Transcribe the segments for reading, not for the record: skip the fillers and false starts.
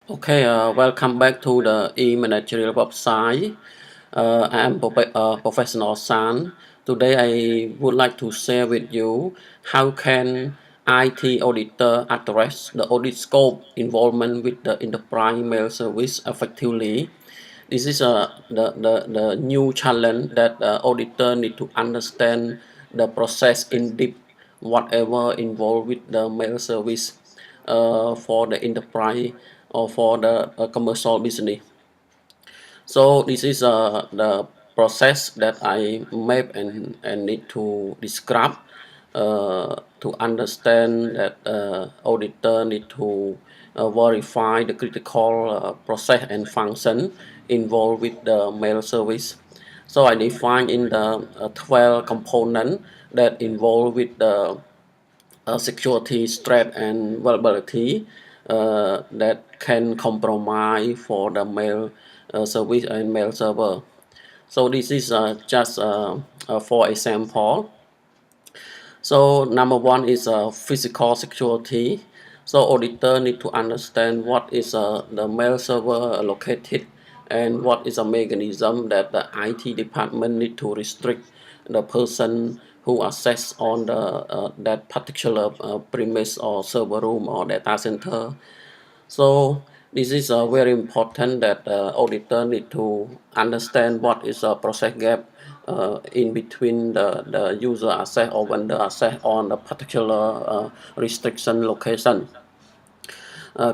Okay, welcome back to the E-Managerial website. I am Professional San. Today I would like to share with you how can IT auditor address the audit scope involvement with the enterprise mail service effectively. This is the new challenge that the auditor need to understand the process in depth, whatever involved with the mail service for the enterprise or for the commercial business. So this is the process that I map and need to describe to understand that auditor need to verify the critical process and function involved with the mail service. So I define in the 12 component that involved with the security threat and vulnerability that can compromise for the mail service and mail server. So this is just for example. So number one is physical security. So auditor need to understand what is the mail server located and what is a mechanism that the IT department need to restrict the person who access on the that particular premise or server room or data center. So this is very important that auditor need to understand what is a process gap in between the user access or vendor access on a particular restriction location.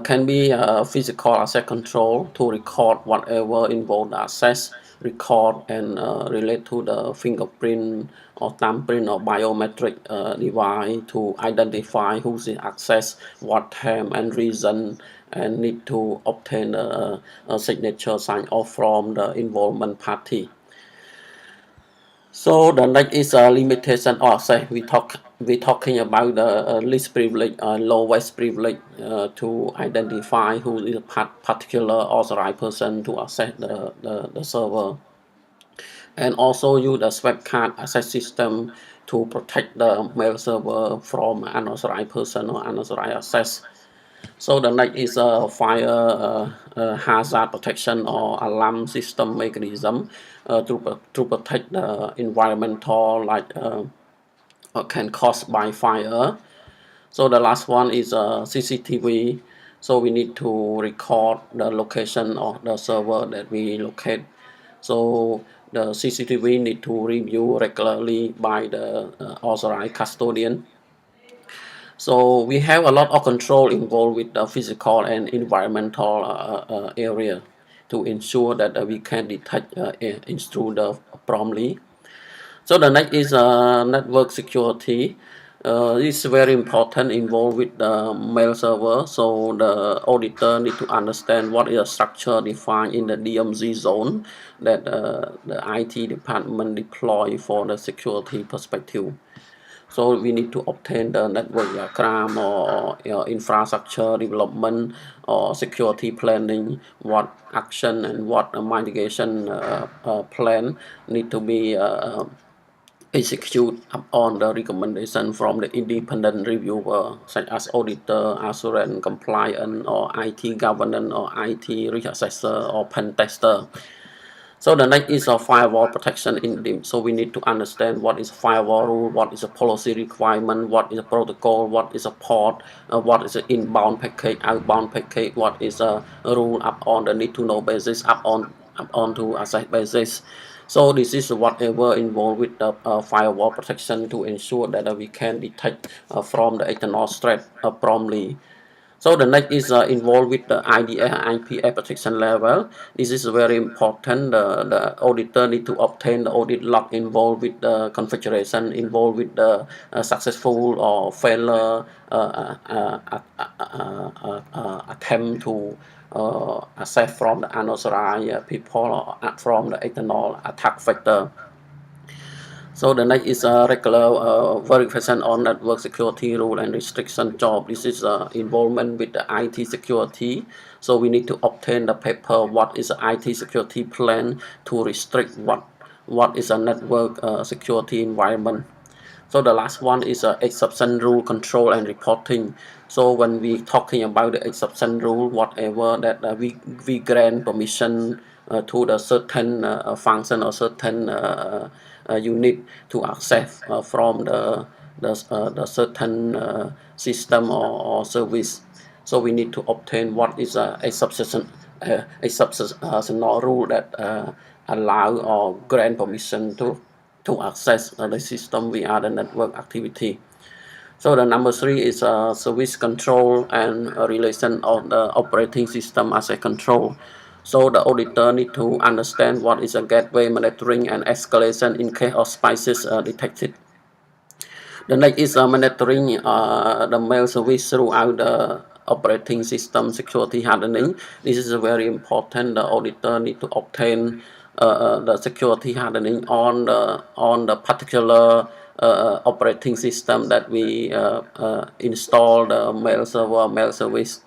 Can be physical asset control to record whatever involved access, record and relate to the fingerprint or thumbprint or biometric device to identify who's in access, what time and reason, and need to obtain a signature sign off from the involvement party. So the next is a limitation or say we talking about the least privilege, lowest privilege to identify who is a particular authorized person to access the server, and also use the swap card access system to protect the mail server from unauthorized person or unauthorized access. So the next is a fire hazard protection or alarm system mechanism to protect the environmental like can cause by fire. So the last one is CCTV. So we need to record the location of the server that we locate. So the CCTV need to review regularly by the authorized custodian. So we have a lot of control involved with the physical and environmental area to ensure that we can detect intruder promptly. So the next is network security. It's very important involved with the mail server. So the auditor need to understand what is a structure defined in the DMZ zone that the IT department deploy for the security perspective. So we need to obtain the network diagram or infrastructure development or security planning, what action and what mitigation plan need to be execute upon the recommendation from the independent reviewer such as auditor, assurance, compliance, or IT governance, or IT risk assessor, or pen tester. So the next is a firewall protection in DIM. So we need to understand what is firewall rule, what is a policy requirement, what is a protocol, what is a port, what is an inbound package, outbound package, what is a rule up on the need to know basis, up on to access basis. So this is whatever involved with the firewall protection to ensure that we can detect from the external threat promptly. So the next is involved with the IDA and IPA protection level. This is very important. The auditor need to obtain the audit log involved with the configuration, involved with the successful or failure attempt to access from the unauthorized people or from the external attack vector. So the next is a regular verification on network security rule and restriction job. This is involvement with the IT security. So we need to obtain the paper, what is the IT security plan to restrict what is a network security environment. So the last one is exception rule control and reporting. So when we talking about the exception rule, whatever that we grant permission to the certain function or certain unit to access from the certain system or service. So we need to obtain what is a substitutional rule that allow or grant permission to access the system via the network activity. So the number three is service control and relation of the operating system as a control. So the auditor need to understand what is a gateway monitoring and escalation in case of spices detected. The next is monitoring the mail service throughout the operating system security hardening. This is very important. The auditor need to obtain the security hardening on the particular operating system that we install the mail server, mail service.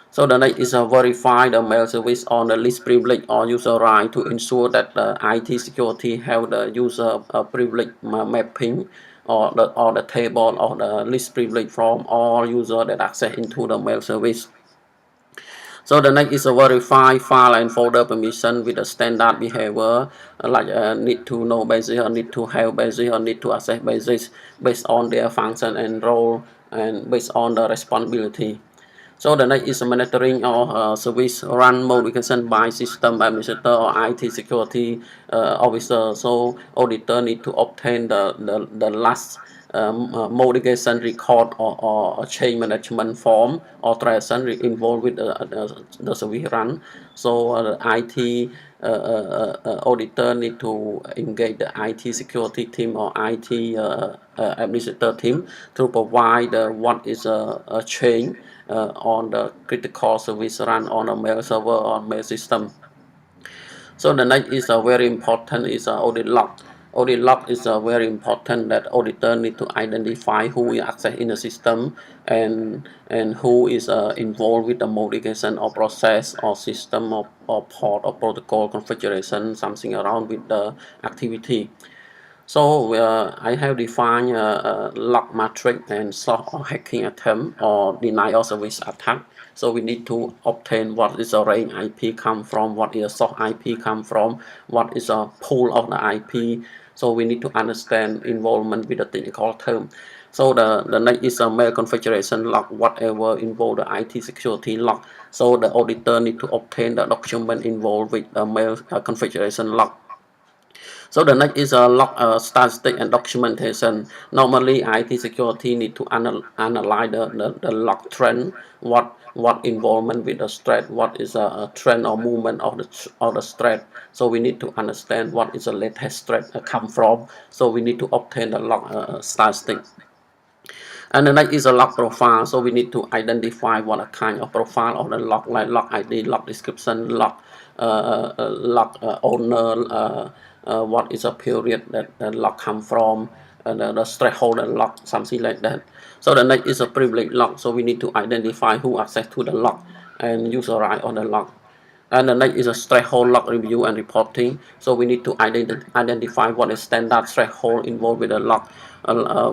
So the next is verify the mail service on the least privilege or user right to ensure that the IT security have the user privilege mapping or the table or the least privilege from all user that access into the mail service. So the next is a verify file and folder permission with a standard behavior like need to know basis or need to have basis or need to access basis based on their function and role and based on the responsibility. So the next is monitoring or service run modification by system administrator or IT security officer. So auditor need to obtain the last modification record or change management form or transaction involved with the service run. So the IT auditor need to engage the IT security team or IT administrator team to provide what is a change on the critical service run on a mail server or mail system. So the next is very important is audit log. Audit log is very important that auditor need to identify who is access in the system and who is involved with the modification or process or system or port or protocol configuration, something around with the activity. So I have defined a log matrix and sort of hacking attempt or denial of service attack. So we need to obtain what is a range IP come from, what is a source IP come from, what is a pool of the IP. So we need to understand involvement with the technical term. So the next is a mail configuration log, whatever involve the IT security log. So the auditor need to obtain the document involved with the mail configuration log. So the next is a log statistic and documentation. Normally, IT security need to analyze the log trend, what involvement with the threat, what is a trend or movement of the threat. So we need to understand what is the latest threat come from. So we need to obtain the log statistic. And the next is a log profile. So we need to identify what a kind of profile of the log, like log ID, log description, log owner, what is a period that the log come from, the stakeholder log, something like that. So the next is a privilege log. So we need to identify who access to the log and user right on the log. And the next is a threshold log review and reporting. So we need to identify what is standard threshold involved with the log.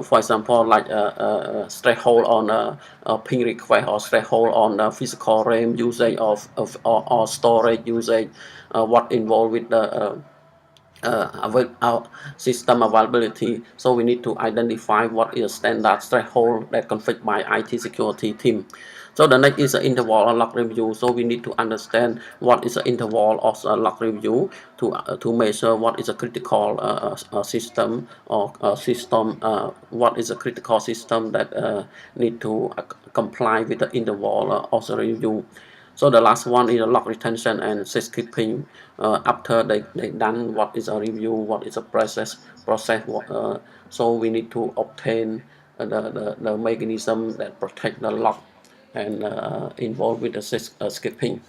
For example, like a threshold on a ping request or threshold on physical RAM usage or storage usage, what involved with the our system availability. So we need to identify what is standard threshold that configured by IT security team. So the next is an interval or log review. So we need to understand what is the interval of a log review to measure what is a critical system or system, what is a critical system that need to comply with the interval of the review. So the last one is a log retention and safekeeping. After they done what is a review, what is a process. So we need to obtain the mechanism that protect the log and involved with the safekeeping.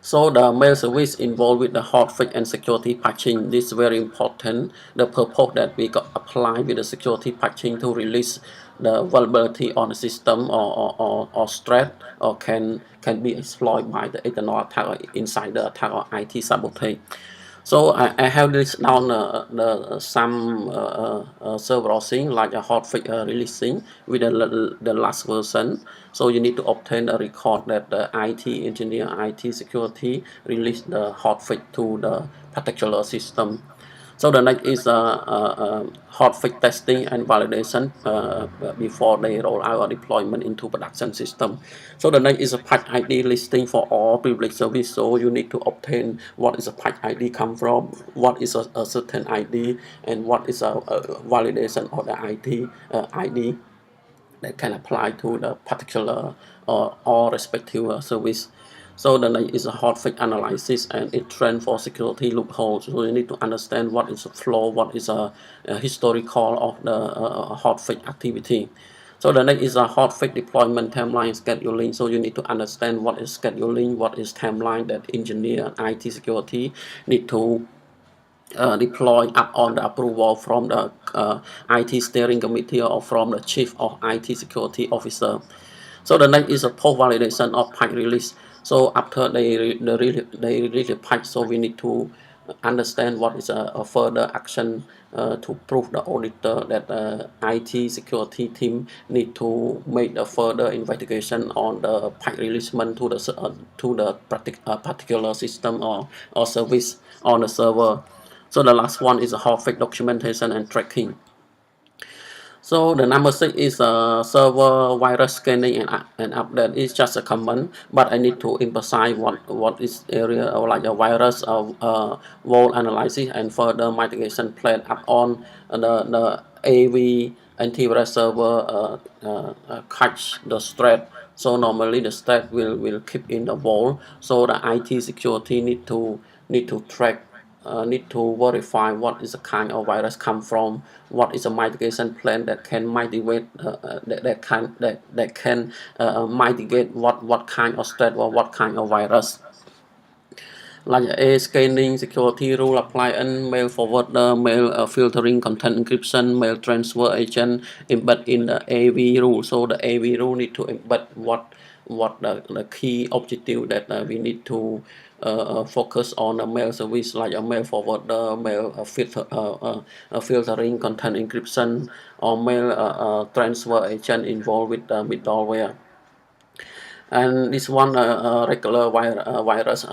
So the mail service involved with the hotfix and security patching. This is very important. The purpose that we got apply with the security patching to release the vulnerability on the system or threat or can be exploited by the external attack or insider attack or IT sabotage. So I have this down the some server routine like a hotfix releasing with the last version. So you need to obtain a record that the IT engineer, IT security release the hotfix to the particular system. So the next is hotfix testing and validation before they roll out or deployment into production system. So the next is a patch ID listing for all privileged service. So you need to obtain what is a patch ID come from, what is a certain ID, and what is a validation of the ID that can apply to the particular or respective service. So the next is a hotfix analysis and it trend for security loopholes. So you need to understand what is a flow, what is a historical of the hotfix activity. So the next is a hotfix deployment timeline scheduling. So you need to understand what is scheduling, what is timeline that engineer and IT security need to deploy up on the approval from the IT steering committee or from the chief of IT security officer. So the next is a post validation of patch release. So after they release the patch, so we need to understand what is a further action to prove the auditor that the IT security team need to make a further investigation on the patch releasement to the particular system or service on the server. So the last one is a hotfix documentation and tracking. So the number 6 is a server virus scanning and update. It's just a common, but I need to emphasize what is area or like a virus wall analysis and further mitigation plan up on the AV antivirus server catch the threat. So normally the threat will keep in the wall. So the IT security need to track need to verify what is the kind of virus come from, what is a mitigation plan that can mitigate that can mitigate what kind of threat or what kind of virus. Like a scanning, security rule appliance, mail forwarder, mail filtering, content encryption, mail transfer agent embed in the AV rule. So the AV rule need to embed what the key objective that we need to focus on a mail service like a mail forwarder, mail filtering, content encryption, or mail transfer agent involved with middleware. And this one regular virus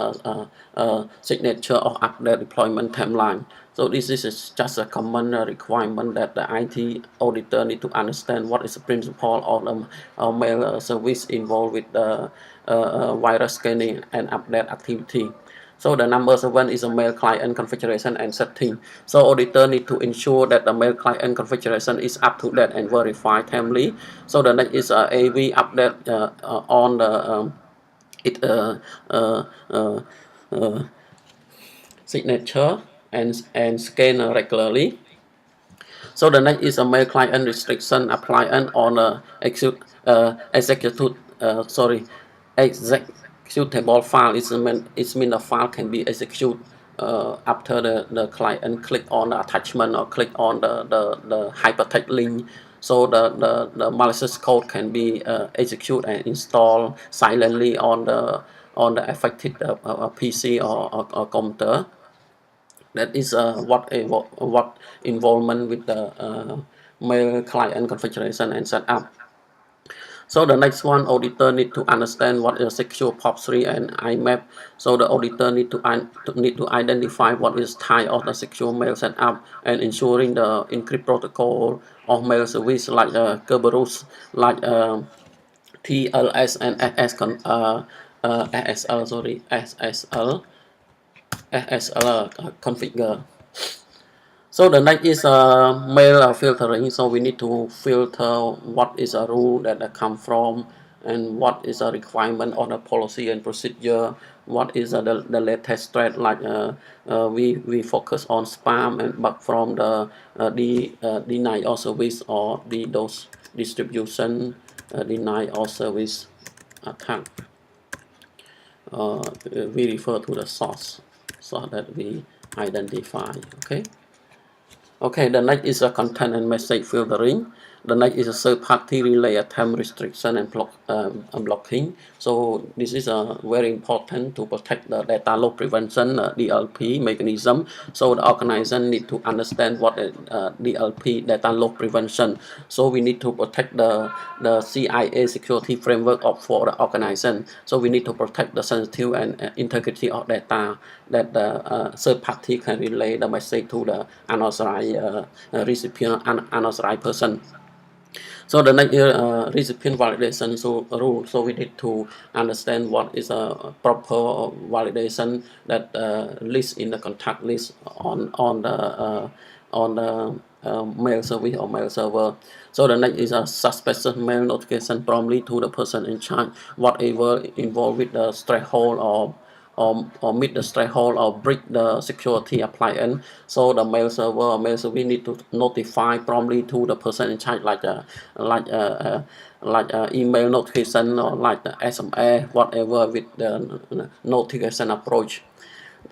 signature or update deployment timeline. So this is just a common requirement that the IT auditor need to understand what is the principle of the mail service involved with the virus scanning and update activity. So the number 7 is a mail client configuration and setting. So auditor need to ensure that the mail client configuration is up to date and verified timely. So the next is a AV update on the it signature and scan regularly. So the next is a mail client restriction appliance on executable file. It mean the file can be executed after the client click on the attachment or click on the hypertext link. So the malicious code can be executed and installed silently on the affected PC or computer. That is what involvement with the mail client configuration and setup. So the next one, auditor need to understand what is secure POP3 and IMAP. So the auditor need to identify what is type of the secure mail setup and ensuring the encrypt protocol of mail service like Kerberos, like TLS and SSL configure. So the next is mail filtering. So we need to filter what is a rule that come from and what is a requirement of the policy and procedure. What is the latest threat? Like we focus on spam and bug from the denial of service or those distribution deny of service attack. We refer to the source so that we identify. Okay. Okay, the next is a content and message filtering. The next is a third-party relay attempt restriction and blocking. So this is very important to protect the data loss prevention DLP mechanism. So the organization need to understand what is DLP, data loss prevention. So we need to protect the CIA security framework for the organization. So we need to protect the sensitive and integrity of data that the third party can relay the message to the unauthorized recipient and unauthorized person. So the next recipient validation rule. So we need to understand what is a proper validation that list in the contact list on the mail service or mail server. So the next is a suspicious mail notification promptly to the person in charge, whatever involved with the threshold or meet the threshold or break the security appliance. So the mail server or mail service need to notify promptly to the person in charge, like email notification or like the SMS, whatever with the notification approach.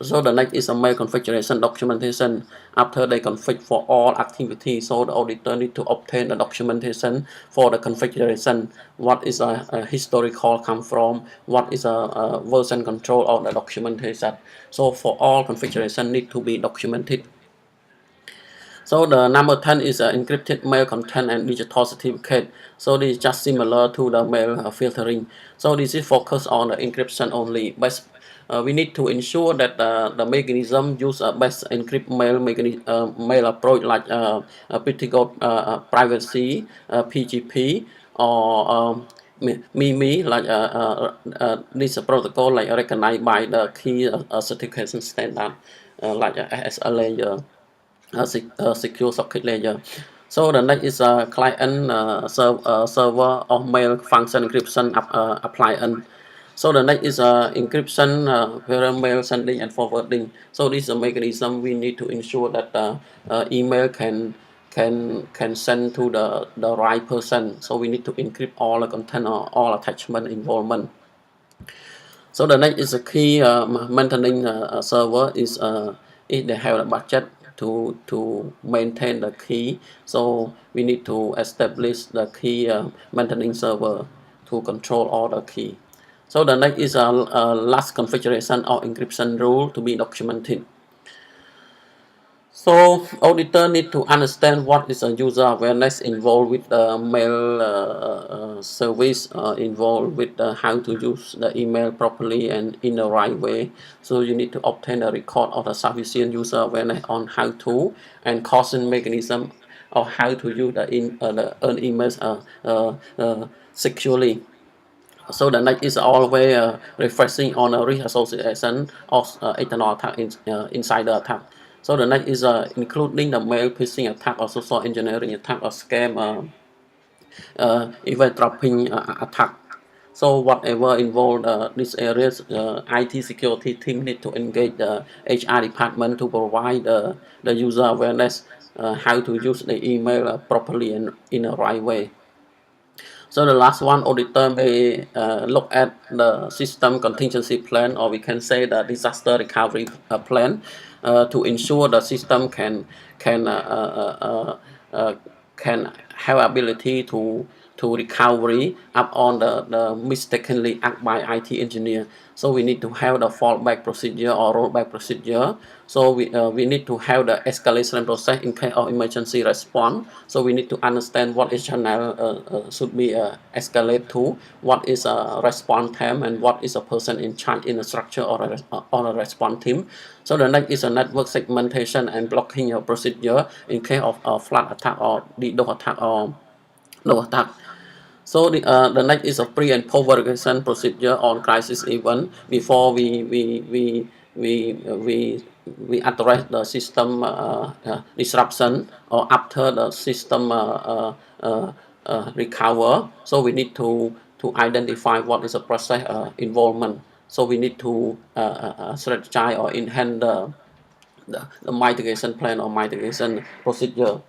So the next is a mail configuration documentation. After they config for all activities, so the auditor need to obtain the documentation for the configuration. What is a historical come from? What is a version control of the documentation? So for all configuration need to be documented. So the number 10 is encrypted mail content and digital certificate. So this is just similar to the mail filtering. So this is focused on the encryption only. But we need to ensure that the mechanism use a best encrypt mail approach like pretty good privacy, PGP, or MIMI, like this protocol like recognized by the key certification standard like SLA. Secure socket layer. So the next is a client server or mail function encryption appliance. So the next is encryption where mail sending and forwarding. So this is a mechanism we need to ensure that email can send to the right person. So we need to encrypt all the content or all attachment involvement. So the next is a key maintaining server is if they have a budget to maintain the key. So we need to establish the key maintaining server to control all the key. So the next is a last configuration or encryption rule to be documented. So auditor need to understand what is a user awareness involved with the mail service, involved with how to use the email properly and in the right way. So you need to obtain a record of the sufficient user awareness on how to and caution mechanism of how to use the earn emails securely. So the next is always refreshing on a reassociation of external attack insider attack. So the next is including the mail phishing attack or social engineering attack or scam event dropping attack. So whatever involved these areas, IT security team need to engage the HR department to provide the user awareness how to use the email properly and in the right way. So the last one, auditor may look at the system contingency plan, or we can say the disaster recovery plan, to ensure the system can uh, uh, uh, can have ability to recovery up on the mistakenly act by IT engineer. So we need to have the fallback procedure or rollback procedure. So we need to have the escalation process in case of emergency response. So we need to understand what is channel should be escalate to, what is a response time, and what is a person in charge in a structure or a response team. So the next is a network segmentation and blocking your procedure in case of a flood attack or DDoS attack or no attack. So the next is a pre and post verification procedure on crisis event before we address the system disruption or after the system recover. So we need to identify what is the process involvement. So we need to strategize or enhance the mitigation plan or mitigation procedure.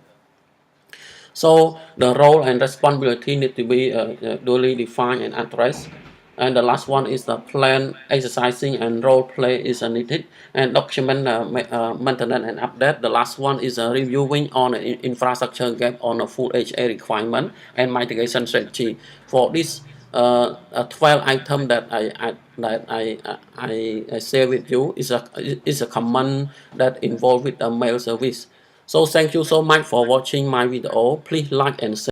So the role and responsibility need to be duly defined and addressed. And the last one is the plan, exercising, and role play is needed, and document maintenance and update. The last one is reviewing on infrastructure gap on a full HA requirement and mitigation strategy. For this 12 item that I share with you is a command that involved with the mail service. So thank you so much for watching my video. Please like and share.